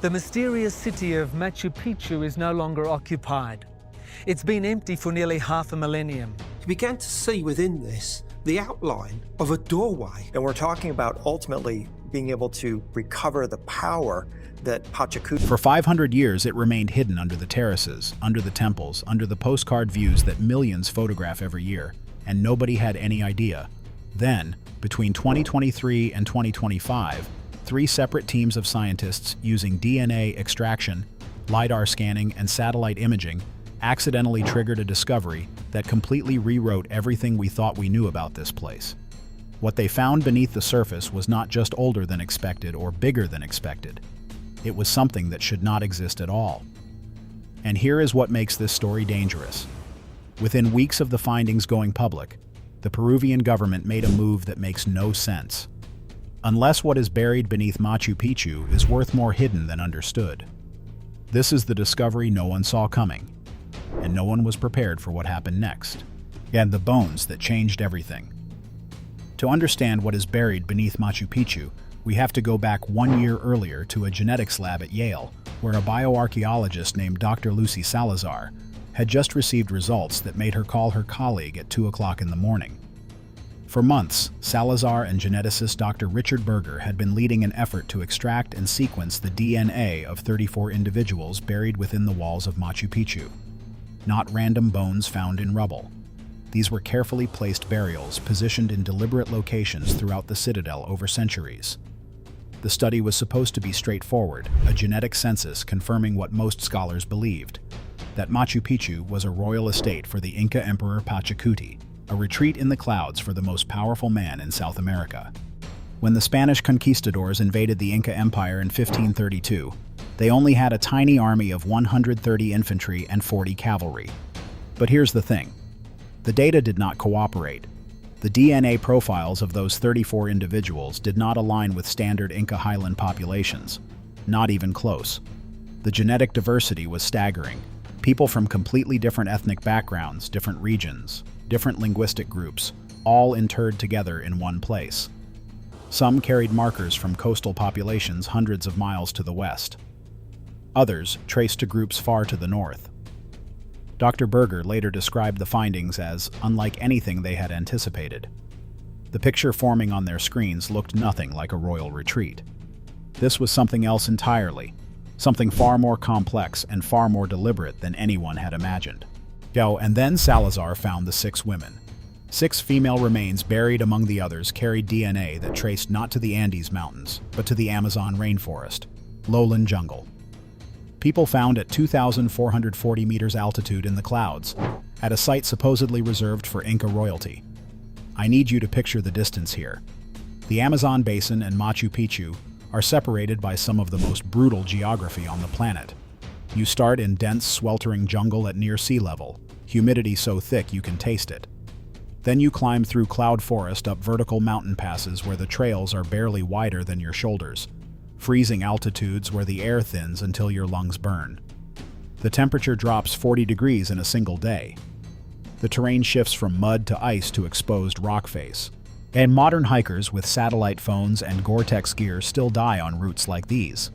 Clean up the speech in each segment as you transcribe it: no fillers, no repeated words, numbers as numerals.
The mysterious city of Machu Picchu is no longer occupied. It's been empty for nearly half a millennium. You began to see within this the outline of a doorway. And we're talking about ultimately being able to recover the power that Pachacuti. For 500 years, it remained hidden under the terraces, under the temples, under the postcard views that millions photograph every year, and nobody had any idea. Then, between 2023 and 2025, 3 separate teams of scientists using DNA extraction, LiDAR scanning, and satellite imaging accidentally triggered a discovery that completely rewrote everything we thought we knew about this place. What they found beneath the surface was not just older than expected or bigger than expected. It was something that should not exist at all. And here is what makes this story dangerous. Within weeks of the findings going public, the Peruvian government made a move that makes no sense. Unless what is buried beneath Machu Picchu is worth more hidden than understood. This is the discovery no one saw coming, and no one was prepared for what happened next. And the bones that changed everything. To understand what is buried beneath Machu Picchu, we have to go back 1 year earlier to a genetics lab at Yale, where a bioarchaeologist named Dr. Lucy Salazar had just received results that made her call her colleague at 2 o'clock in the morning. For months, Salazar and geneticist Dr. Richard Berger had been leading an effort to extract and sequence the DNA of 34 individuals buried within the walls of Machu Picchu. Not random bones found in rubble. These were carefully placed burials positioned in deliberate locations throughout the citadel over centuries. The study was supposed to be straightforward, a genetic census confirming what most scholars believed, that Machu Picchu was a royal estate for the Inca Emperor Pachacuti, a retreat in the clouds for the most powerful man in South America. When the Spanish conquistadors invaded the Inca Empire in 1532, they only had a tiny army of 130 infantry and 40 cavalry. But here's the thing. The data did not cooperate. The DNA profiles of those 34 individuals did not align with standard Inca highland populations. Not even close. The genetic diversity was staggering. People from completely different ethnic backgrounds, different regions, different linguistic groups, all interred together in one place. Some carried markers from coastal populations hundreds of miles to the west. Others traced to groups far to the north. Dr. Berger later described the findings as unlike anything they had anticipated. The picture forming on their screens looked nothing like a royal retreat. This was something else entirely, something far more complex and far more deliberate than anyone had imagined. And then Salazar found the 6 women. 6 female remains buried among the others carried DNA that traced not to the Andes Mountains, but to the Amazon rainforest, lowland jungle. People found at 2,440 meters altitude in the clouds, at a site supposedly reserved for Inca royalty. I need you to picture the distance here. The Amazon basin and Machu Picchu are separated by some of the most brutal geography on the planet. You start in dense, sweltering jungle at near sea level, humidity so thick you can taste it. Then you climb through cloud forest up vertical mountain passes where the trails are barely wider than your shoulders, freezing altitudes where the air thins until your lungs burn. The temperature drops 40 degrees in a single day. The terrain shifts from mud to ice to exposed rock face. And modern hikers with satellite phones and Gore-Tex gear still die on routes like these.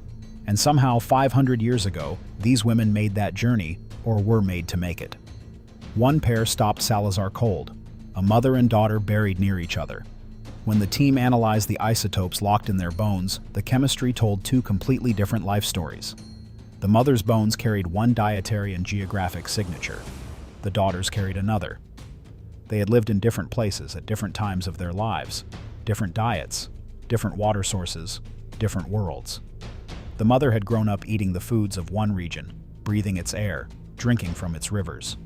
And somehow 500 years ago, these women made that journey, or were made to make it. One pair stopped Salazar cold, a mother and daughter buried near each other. When the team analyzed the isotopes locked in their bones, the chemistry told 2 completely different life stories. The mother's bones carried one dietary and geographic signature. The daughter's carried another. They had lived in different places at different times of their lives, different diets, different water sources, different worlds. The mother had grown up eating the foods of one region, breathing its air, drinking from its rivers.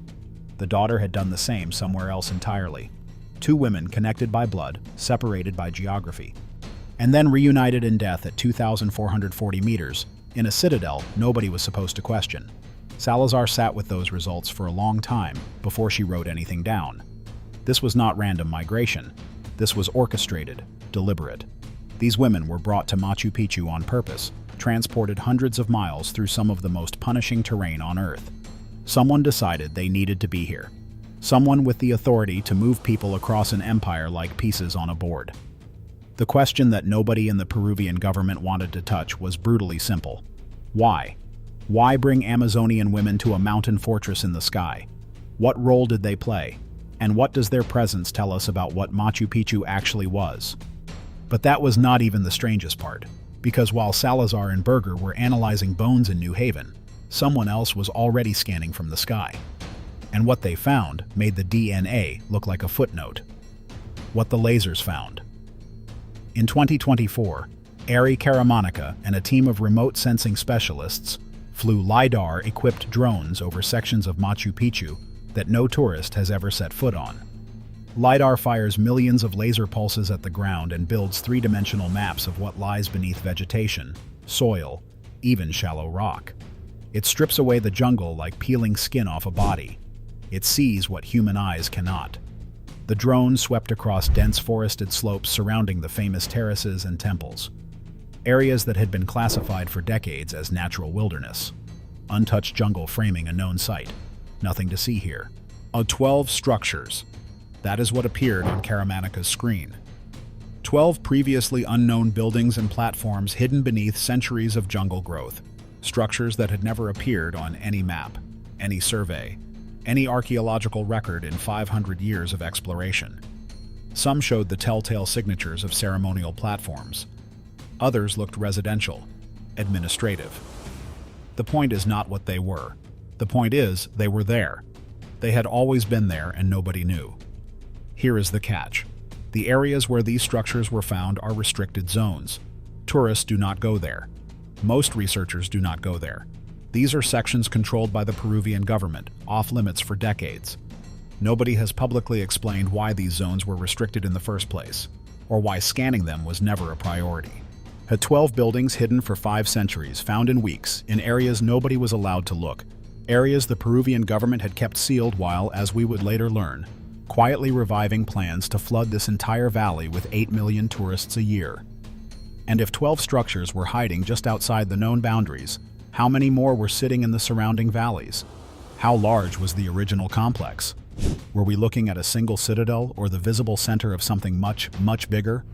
The daughter had done the same somewhere else entirely. 2 women connected by blood, separated by geography, and then reunited in death at 2,440 meters, in a citadel nobody was supposed to question. Salazar sat with those results for a long time before she wrote anything down. This was not random migration. This was orchestrated, deliberate. These women were brought to Machu Picchu on purpose, transported hundreds of miles through some of the most punishing terrain on Earth. Someone decided they needed to be here. Someone with the authority to move people across an empire like pieces on a board. The question that nobody in the Peruvian government wanted to touch was brutally simple. Why? Why bring Amazonian women to a mountain fortress in the sky? What role did they play? And what does their presence tell us about what Machu Picchu actually was? But that was not even the strangest part, because while Salazar and Berger were analyzing bones in New Haven, someone else was already scanning from the sky. And what they found made the DNA look like a footnote. What the lasers found. In 2024, Ari Karamonica and a team of remote sensing specialists flew LiDAR-equipped drones over sections of Machu Picchu that no tourist has ever set foot on. LiDAR fires millions of laser pulses at the ground and builds three-dimensional maps of what lies beneath vegetation, soil, even shallow rock. It strips away the jungle like peeling skin off a body. It sees what human eyes cannot. The drone swept across dense forested slopes surrounding the famous terraces and temples, areas that had been classified for decades as natural wilderness. Untouched jungle framing a known site. Nothing to see here. 12 structures. That is what appeared on Karamanica's screen. 12 previously unknown buildings and platforms hidden beneath centuries of jungle growth. Structures that had never appeared on any map, any survey, any archaeological record in 500 years of exploration. Some showed the telltale signatures of ceremonial platforms. Others looked residential, administrative. The point is not what they were. The point is, they were there. They had always been there and nobody knew. Here is the catch. The areas where these structures were found are restricted zones. Tourists do not go there. Most researchers do not go there. These are sections controlled by the Peruvian government, off limits for decades. Nobody has publicly explained why these zones were restricted in the first place, or why scanning them was never a priority. Had 12 buildings hidden for 5 centuries, found in weeks, in areas nobody was allowed to look, areas the Peruvian government had kept sealed while, as we would later learn, quietly reviving plans to flood this entire valley with 8 million tourists a year. And if 12 structures were hiding just outside the known boundaries, how many more were sitting in the surrounding valleys? How large was the original complex? Were we looking at a single citadel or the visible center of something much, much bigger?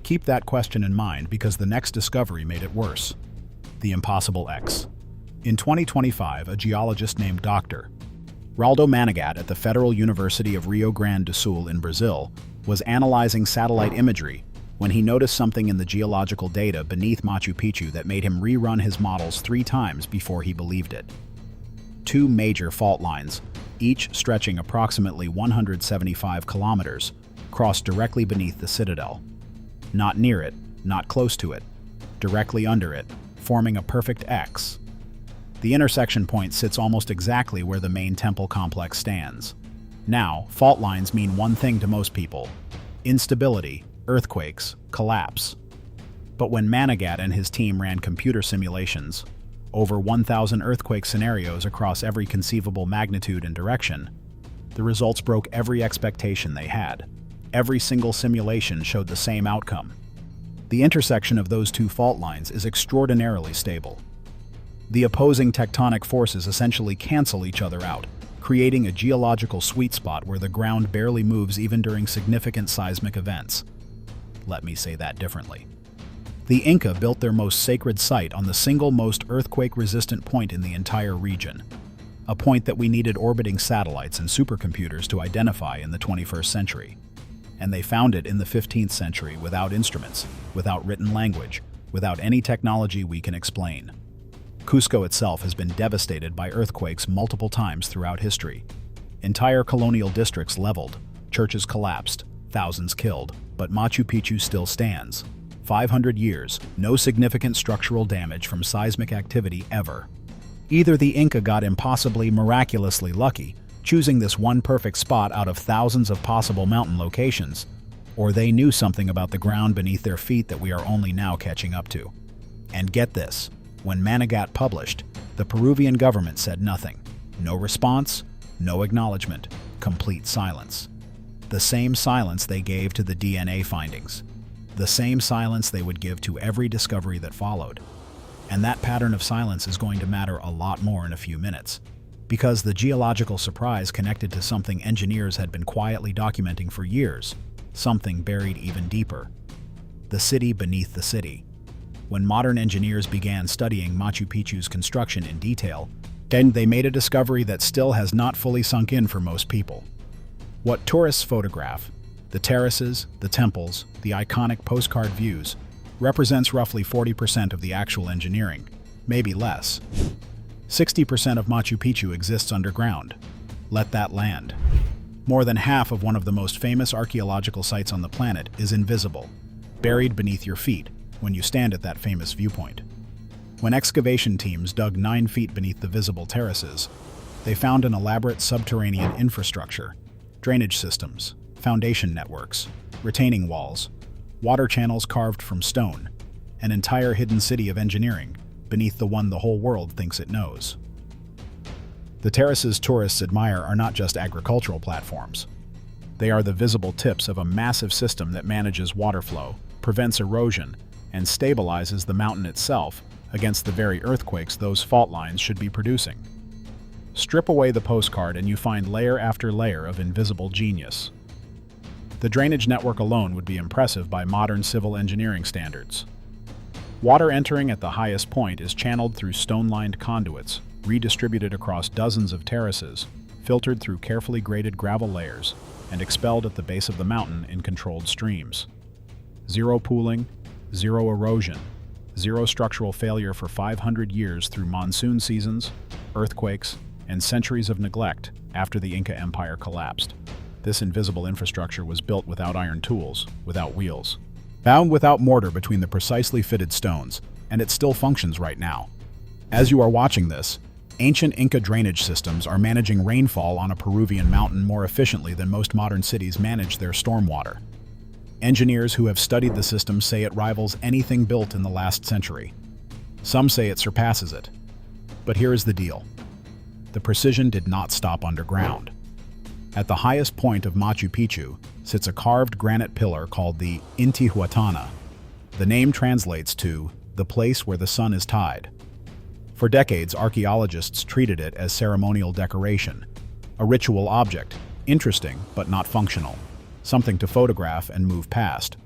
Keep that question in mind because the next discovery made it worse. The Impossible X. In 2025, a geologist named Dr. Raldo Managat at the Federal University of Rio Grande do Sul in Brazil was analyzing satellite imagery when he noticed something in the geological data beneath Machu Picchu that made him rerun his models 3 times before he believed it. 2 major fault lines, each stretching approximately 175 kilometers, crossed directly beneath the citadel. Not near it, not close to it, directly under it, forming a perfect X. The intersection point sits almost exactly where the main temple complex stands. Now, fault lines mean one thing to most people: instability, earthquakes, collapse. But when Managat and his team ran computer simulations, over 1,000 earthquake scenarios across every conceivable magnitude and direction, the results broke every expectation they had. Every single simulation showed the same outcome. The intersection of those 2 fault lines is extraordinarily stable. The opposing tectonic forces essentially cancel each other out, creating a geological sweet spot where the ground barely moves even during significant seismic events. Let me say that differently. The Inca built their most sacred site on the single most earthquake-resistant point in the entire region, a point that we needed orbiting satellites and supercomputers to identify in the 21st century. And they found it in the 15th century without instruments, without written language, without any technology we can explain. Cusco itself has been devastated by earthquakes multiple times throughout history. Entire colonial districts leveled, churches collapsed, thousands killed, but Machu Picchu still stands. 500 years, no significant structural damage from seismic activity ever. Either the Inca got impossibly, miraculously lucky, choosing this one perfect spot out of thousands of possible mountain locations, or they knew something about the ground beneath their feet that we are only now catching up to. And get this, when Managat published, the Peruvian government said nothing. No response, no acknowledgement, complete silence. The same silence they gave to the DNA findings. The same silence they would give to every discovery that followed. And that pattern of silence is going to matter a lot more in a few minutes, because the geological surprise connected to something engineers had been quietly documenting for years, something buried even deeper. The city beneath the city. when modern engineers began studying Machu Picchu's construction in detail, then they made a discovery that still has not fully sunk in for most people. What tourists photograph, the terraces, the temples, the iconic postcard views, represents roughly 40% of the actual engineering, maybe less. 60% of Machu Picchu exists underground. Let that land. More than half of one of the most famous archaeological sites on the planet is invisible, buried beneath your feet when you stand at that famous viewpoint. When excavation teams dug 9 feet beneath the visible terraces, they found an elaborate subterranean infrastructure, drainage systems, foundation networks, retaining walls, water channels carved from stone, an entire hidden city of engineering beneath the one the whole world thinks it knows. The terraces tourists admire are not just agricultural platforms. They are the visible tips of a massive system that manages water flow, prevents erosion, and stabilizes the mountain itself against the very earthquakes those fault lines should be producing. Strip away the postcard and you find layer after layer of invisible genius. The drainage network alone would be impressive by modern civil engineering standards. Water entering at the highest point is channeled through stone-lined conduits, redistributed across dozens of terraces, filtered through carefully graded gravel layers, and expelled at the base of the mountain in controlled streams. Zero pooling, zero erosion, zero structural failure for 500 years through monsoon seasons, earthquakes, and centuries of neglect after the Inca Empire collapsed. This invisible infrastructure was built without iron tools, without wheels, bound without mortar between the precisely fitted stones, and it still functions right now. As you are watching this, ancient Inca drainage systems are managing rainfall on a Peruvian mountain more efficiently than most modern cities manage their stormwater. Engineers who have studied the system say it rivals anything built in the last century. Some say it surpasses it. But here is the deal. The precision did not stop underground. At the highest point of Machu Picchu sits a carved granite pillar called the Intihuatana. The name translates to the place where the sun is tied. For decades, archaeologists treated it as ceremonial decoration, a ritual object, interesting but not functional, something to photograph and move past.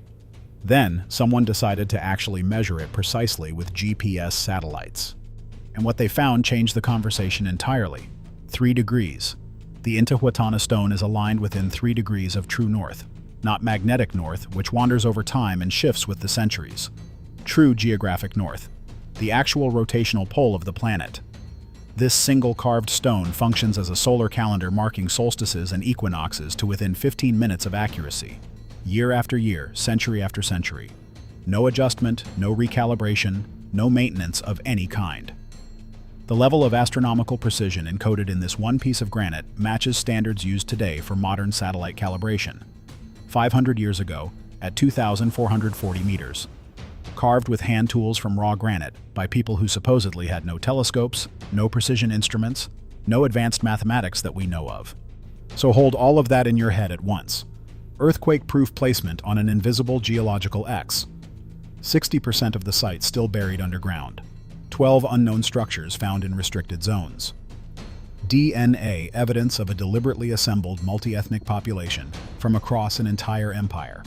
Then, someone decided to actually measure it precisely with GPS satellites. And what they found changed the conversation entirely. 3 degrees. The Intihuatana stone is aligned within 3 degrees of true north, not magnetic north, which wanders over time and shifts with the centuries. True geographic north, the actual rotational pole of the planet. This single carved stone functions as a solar calendar marking solstices and equinoxes to within 15 minutes of accuracy. Year after year, century after century. No adjustment, no recalibration, no maintenance of any kind. The level of astronomical precision encoded in this one piece of granite matches standards used today for modern satellite calibration. 500 years ago, at 2,440 meters. Carved with hand tools from raw granite by people who supposedly had no telescopes, no precision instruments, no advanced mathematics that we know of. So hold all of that in your head at once. Earthquake-proof placement on an invisible geological X. 60% of the site still buried underground. 12 unknown structures found in restricted zones. DNA evidence of a deliberately assembled multi-ethnic population from across an entire empire.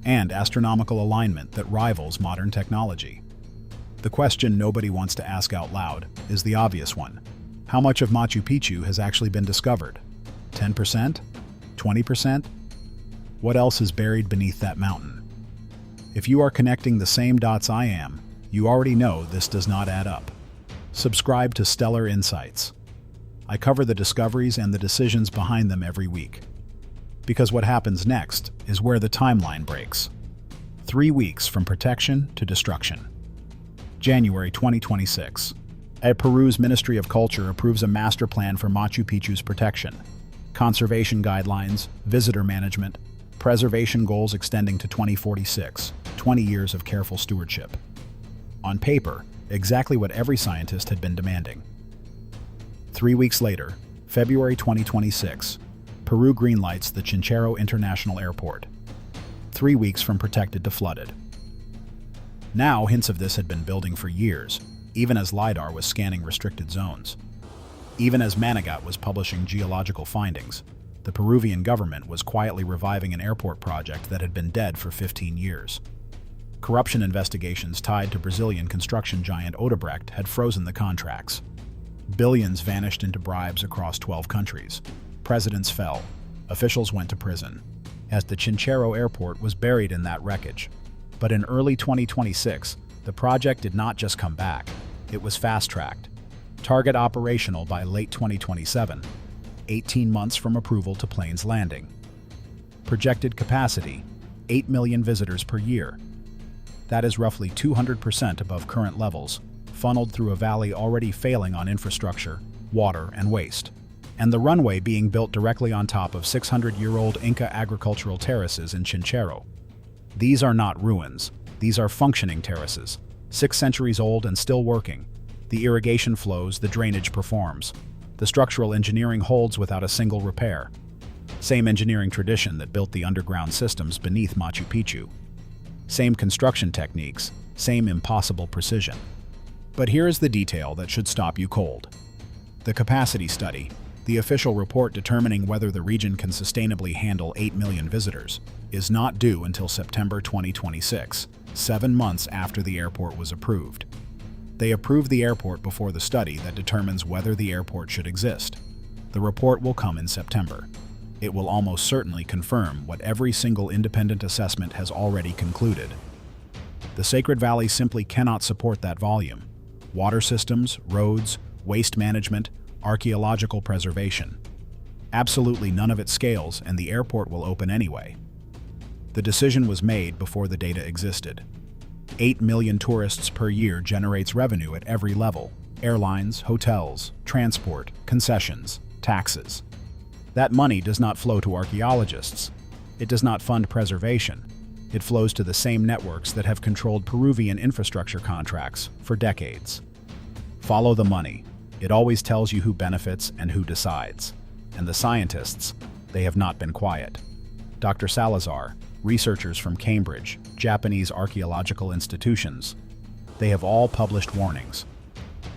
And astronomical alignment that rivals modern technology. The question nobody wants to ask out loud is the obvious one. How much of Machu Picchu has actually been discovered? 10%? 20%? What else is buried beneath that mountain? If you are connecting the same dots I am, you already know this does not add up. Subscribe to Stellar Insights. I cover the discoveries and the decisions behind them every week. Because what happens next is where the timeline breaks. 3 weeks from protection to destruction. January 2026. Peru's Ministry of Culture approves a master plan for Machu Picchu's protection. Conservation guidelines, visitor management, preservation goals extending to 2046, 20 years of careful stewardship. On paper, exactly what every scientist had been demanding. 3 weeks later, February 2026, Peru greenlights the Chinchero International Airport. 3 weeks from protected to flooded. Now, hints of this had been building for years, even as LiDAR was scanning restricted zones. Even as Managat was publishing geological findings, the Peruvian government was quietly reviving an airport project that had been dead for 15 years. Corruption investigations tied to Brazilian construction giant Odebrecht had frozen the contracts. Billions vanished into bribes across 12 countries. Presidents fell. Officials went to prison, as the Chinchero airport was buried in that wreckage. But in early 2026, the project did not just come back, it was fast-tracked. Target operational by late 2027, 18 months from approval to planes landing. Projected capacity, 8 million visitors per year. That is roughly 200% above current levels, funneled through a valley already failing on infrastructure, water, and waste. And the runway being built directly on top of 600-year-old Inca agricultural terraces in Chinchero. These are not ruins, these are functioning terraces, 6 centuries old and still working. The irrigation flows, the drainage performs. The structural engineering holds without a single repair. Same engineering tradition that built the underground systems beneath Machu Picchu. Same construction techniques, same impossible precision. But here is the detail that should stop you cold. The capacity study, the official report determining whether the region can sustainably handle 8 million visitors, is not due until September 2026, 7 months after the airport was approved. They approved the airport before the study that determines whether the airport should exist. The report will come in September. It will almost certainly confirm what every single independent assessment has already concluded. The Sacred Valley simply cannot support that volume. Water systems, roads, waste management, archaeological preservation. Absolutely none of it scales, and the airport will open anyway. The decision was made before the data existed. 8 million tourists per year generates revenue at every level: airlines, hotels, transport, concessions, taxes. That money does not flow to archaeologists. It does not fund preservation. It flows to the same networks that have controlled Peruvian infrastructure contracts for decades. Follow the money. It always tells you who benefits and who decides. And the scientists, they have not been quiet. Dr. Salazar, researchers from Cambridge, Japanese archaeological institutions, they have all published warnings.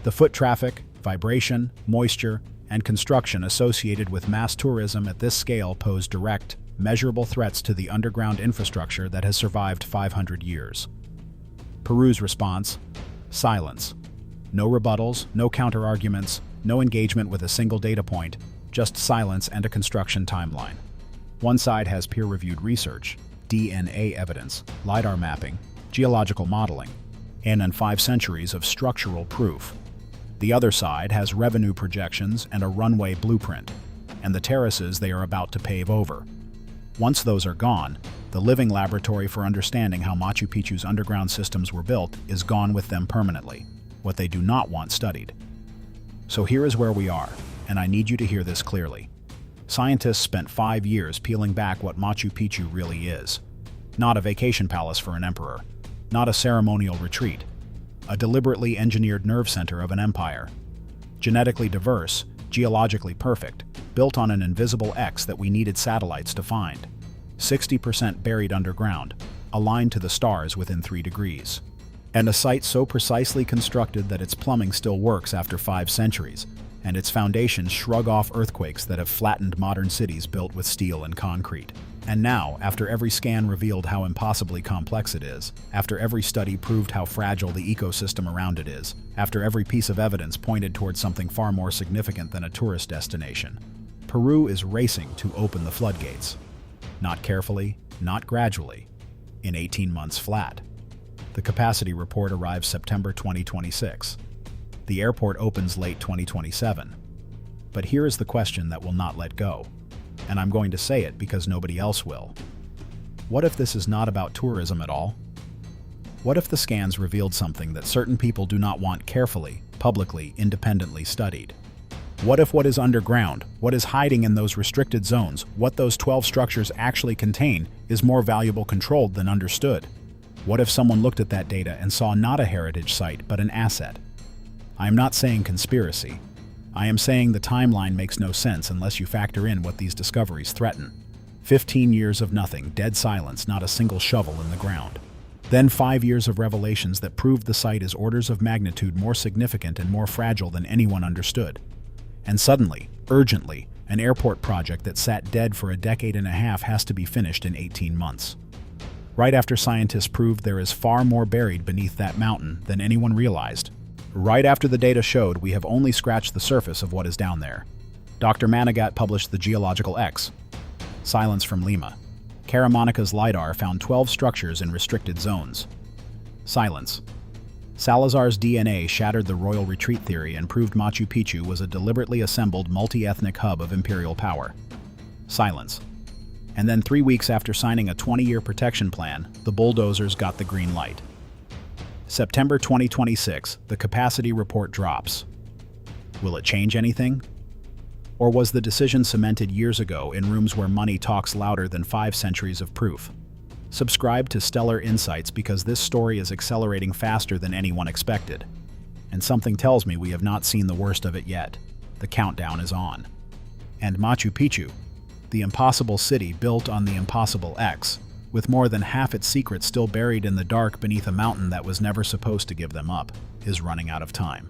The foot traffic, vibration, moisture, and construction associated with mass tourism at this scale pose direct, measurable threats to the underground infrastructure that has survived 500 years. Peru's response: silence. No rebuttals, no counter-arguments, no engagement with a single data point, just silence and a construction timeline. One side has peer-reviewed research, DNA evidence, LiDAR mapping, geological modeling, and 5 centuries of structural proof. The other side has revenue projections and a runway blueprint, and the terraces they are about to pave over. Once those are gone, the living laboratory for understanding how Machu Picchu's underground systems were built is gone with them permanently, what they do not want studied. So here is where we are, and I need you to hear this clearly. Scientists spent 5 years peeling back what Machu Picchu really is. Not a vacation palace for an emperor, not a ceremonial retreat, a deliberately engineered nerve center of an empire. Genetically diverse, geologically perfect, built on an invisible X that we needed satellites to find. 60% buried underground, aligned to the stars within 3 degrees. And a site so precisely constructed that its plumbing still works after 5 centuries, and its foundations shrug off earthquakes that have flattened modern cities built with steel and concrete. And now, after every scan revealed how impossibly complex it is, after every study proved how fragile the ecosystem around it is, after every piece of evidence pointed towards something far more significant than a tourist destination, Peru is racing to open the floodgates. Not carefully, not gradually, in 18 months flat. The capacity report arrives September 2026. The airport opens late 2027. But here is the question that will not let go. And I'm going to say it because nobody else will. What if this is not about tourism at all? What if the scans revealed something that certain people do not want carefully, publicly, independently studied? What if what is underground, what is hiding in those restricted zones, what those 12 structures actually contain, is more valuable controlled than understood? What if someone looked at that data and saw not a heritage site, but an asset? I am not saying conspiracy. I am saying the timeline makes no sense unless you factor in what these discoveries threaten. 15 years of nothing, dead silence, not a single shovel in the ground. Then 5 years of revelations that proved the site is orders of magnitude more significant and more fragile than anyone understood. And suddenly, urgently, an airport project that sat dead for a decade and a half has to be finished in 18 months. right after scientists proved there is far more buried beneath that mountain than anyone realized. Right after the data showed we have only scratched the surface of what is down there. Dr. Manigat published the Geological X. Silence from Lima. Caramonica's LiDAR found 12 structures in restricted zones. Silence. Salazar's DNA shattered the royal retreat theory and proved Machu Picchu was a deliberately assembled multi-ethnic hub of imperial power. Silence. And then 3 weeks after signing a 20-year protection plan, the bulldozers got the green light. September 2026, the capacity report drops. Will it change anything? Or was the decision cemented years ago in rooms where money talks louder than 5 centuries of proof? Subscribe to Stellar Insights because this story is accelerating faster than anyone expected. And something tells me we have not seen the worst of it yet. The countdown is on. And Machu Picchu, the impossible city built on the impossible X, with more than half its secrets still buried in the dark beneath a mountain that was never supposed to give them up, is running out of time.